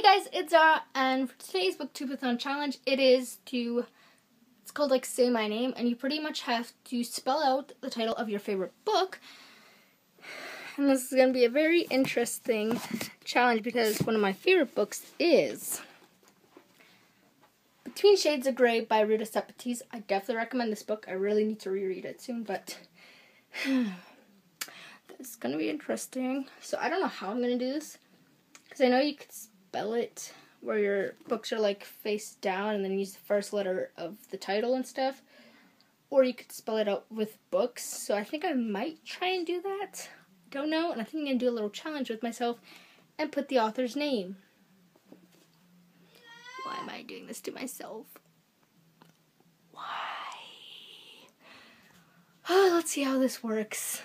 Hey guys, it's Zara, and for today's BookTubeAthon challenge, it's called like Say My Name, and you pretty much have to spell out the title of your favorite book. And this is going to be a very interesting challenge because one of my favorite books is Between Shades of Grey by Rita Sepetys. I definitely recommend this book. I really need to reread it soon, but it's going to be interesting. So I don't know how I'm going to do this, because I know you could spell it where your books are like face down and then use the first letter of the title and stuff, or you could spell it out with books. So I think I might try and do that. Don't know, and I think I'm going to do a little challenge with myself and put the author's name. Why am I doing this to myself? Why? Oh, let's see how this works.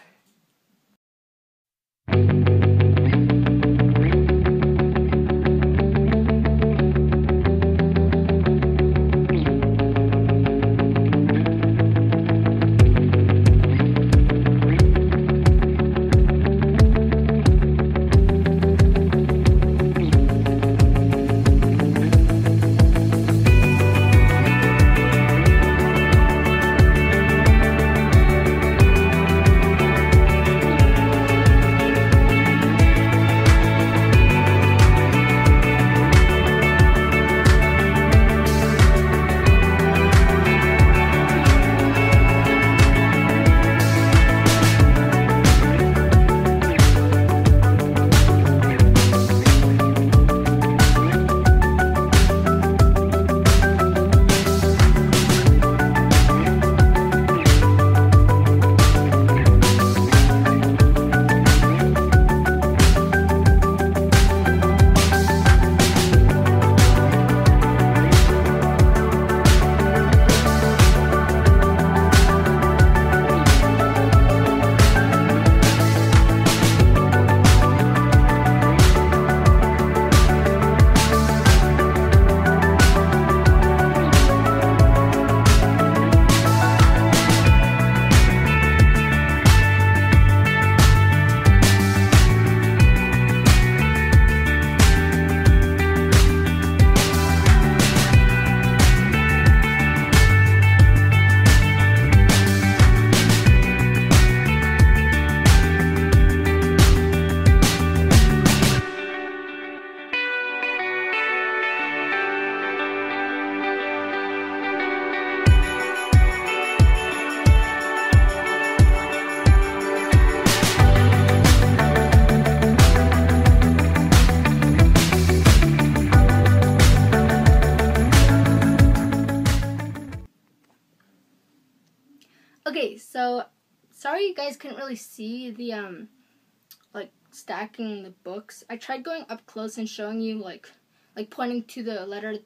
Okay, so sorry you guys couldn't really see the like stacking the books. I tried going up close and showing you like pointing to the letter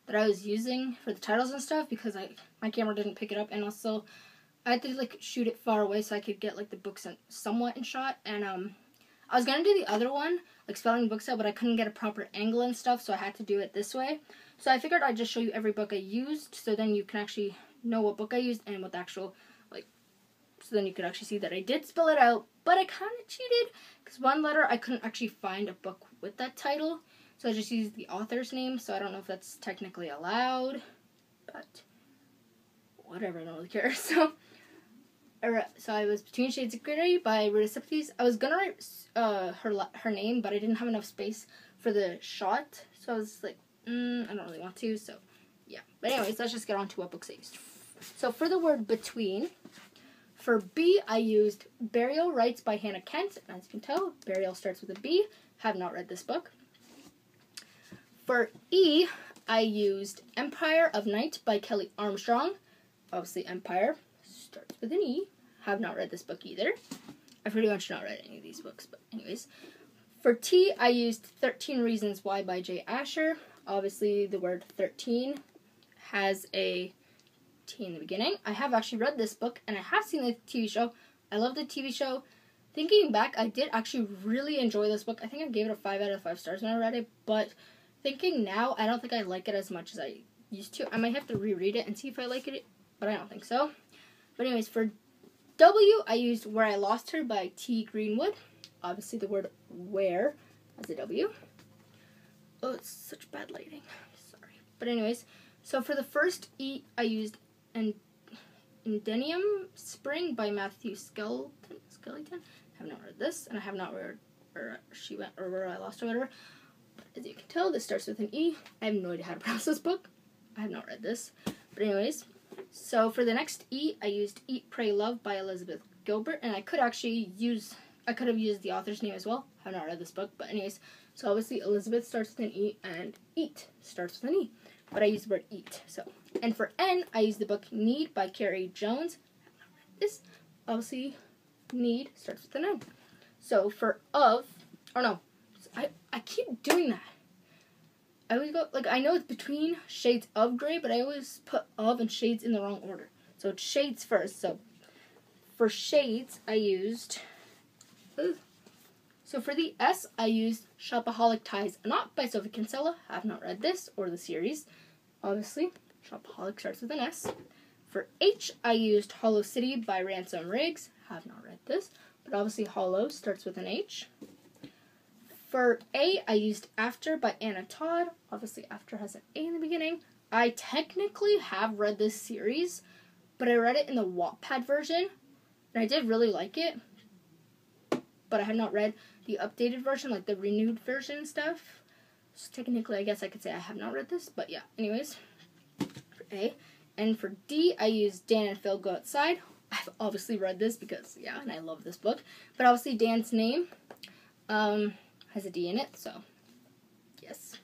that I was using for the titles and stuff, because my camera didn't pick it up, and also I had to like shoot it far away so I could get like the books somewhat in shot. And I was gonna do the other one, like spelling books out, but I couldn't get a proper angle and stuff, so I had to do it this way. So I figured I'd just show you every book I used, so then you can actually know what book I used and what the actual so then you could actually see that I did spell it out, but I kind of cheated, because one letter I couldn't actually find a book with that title, so I just used the author's name, so I don't know if that's technically allowed, but whatever, I don't really care. So I was Between Shades of Grey by Rita Sepetys. I was gonna write her name, but I didn't have enough space for the shot, so I was like, I don't really want to, so yeah. But anyways, let's just get on to what books I used. So for the word between, for B, I used Burial Rites by Hannah Kent. As you can tell, Burial starts with a B. Have not read this book. For E, I used Empire of Night by Kelly Armstrong. Obviously, Empire starts with an E. Have not read this book either. I've pretty much not read any of these books, but anyways. For T, I used 13 Reasons Why by J. Asher. Obviously, the word 13 has a T in the beginning. I have actually read this book, and I have seen the TV show. I love the TV show. Thinking back, I did actually really enjoy this book. I think I gave it a 5 out of 5 stars when I read it, but thinking now, I don't think I like it as much as I used to. I might have to reread it and see if I like it, but I don't think so. But anyways, for W, I used Where I Lost Her by T. Greenwood. Obviously, the word where as a W. Oh, it's such bad lighting. Sorry. But anyways, so for the first E, I used Indenium Spring by Matthew Skeleton. I have not read this, and I have not read She Went, or Where I Lost Her, whatever. But as you can tell, this starts with an E. I have no idea how to pronounce this book. I have not read this. But anyways, so for the next E, I used Eat, Pray, Love by Elizabeth Gilbert, and I could have used the author's name as well. I have not read this book, but anyways, so obviously Elizabeth starts with an E, and Eat starts with an E, but I used the word eat. So, and for N, I used the book Need by Carrie Jones. I have not read this. Obviously, Need starts with an N. So for of, or no, I keep doing that. I always go, like, I know it's between shades of gray, but I always put of and shades in the wrong order. So it's shades first. So for shades, I used, so for the S, I used Shopaholic Ties a Knot by Sophie Kinsella. I have not read this or the series. Obviously, Shopaholic starts with an S. For H, I used Hollow City by Ransom Riggs. I have not read this, but obviously Hollow starts with an H. For A, I used After by Anna Todd. Obviously, After has an A in the beginning. I technically have read this series, but I read it in the Wattpad version, and I did really like it. But I have not read the updated version, like the renewed version and stuff. So technically, I guess I could say I have not read this, but yeah. Anyways, for A. And for D, I used Dan and Phil Go Outside. I've obviously read this because, yeah, and I love this book. But obviously, Dan's name has a D in it, so yes.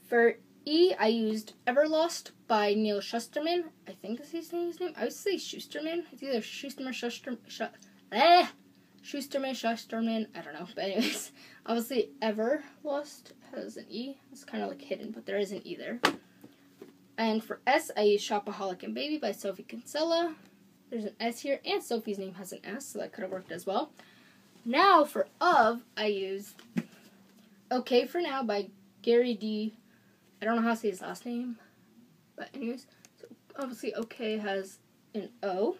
For E, I used Everlost by Neil Shusterman. I think is his name. I would say Shusterman. It's either Shusterman, Shusterman, I don't know. But anyways, obviously Everlost has an E. It's kind of like hidden, but there is an E there. And for S, I used Shopaholic and Baby by Sophie Kinsella. There's an S here, and Sophie's name has an S, so that could have worked as well. Now for of, I used Okay for Now by Gary D. I don't know how to say his last name, but anyways, so obviously Okay has an O.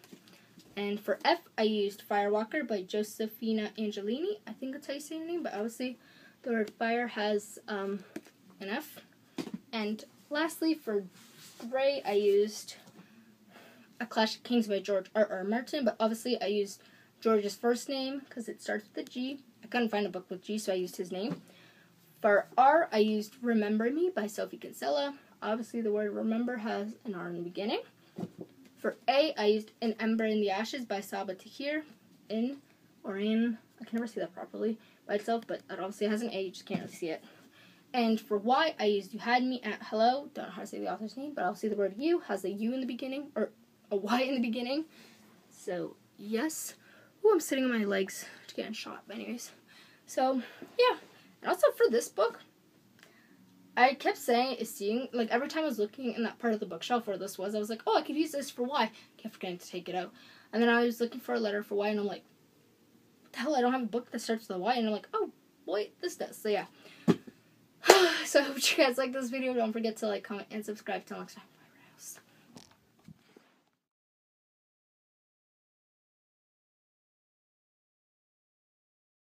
And for F, I used Firewalker by Josefina Angelini. I think that's how you say her name, but obviously the word fire has an F. And lastly, for gray, I used A Clash of Kings by George R.R. Martin, but obviously I used George's first name because it starts with a G. I couldn't find a book with G, so I used his name. For R, I used Remember Me by Sophie Kinsella. Obviously, the word remember has an R in the beginning. For A, I used An Ember in the Ashes by Saba Tahir. I can never see that properly by itself, but it obviously has an A, you just can't really see it. And for Y, I used You Had Me at Hello. Don't know how to say the author's name, but obviously the word you has a U in the beginning, or a Y in the beginning. So, yes. Ooh, I'm sitting on my legs to get shot, but anyways. So, yeah. And also for this book, I kept seeing, like, every time I was looking in that part of the bookshelf where this was, I was like, oh, I could use this for Y. I kept forgetting to take it out. And then I was looking for a letter for Y, and I'm like, what the hell, I don't have a book that starts with a Y. And I'm like, oh, wait, this does. So, yeah. So, I hope you guys like this video. Don't forget to like, comment, and subscribe. Till next time.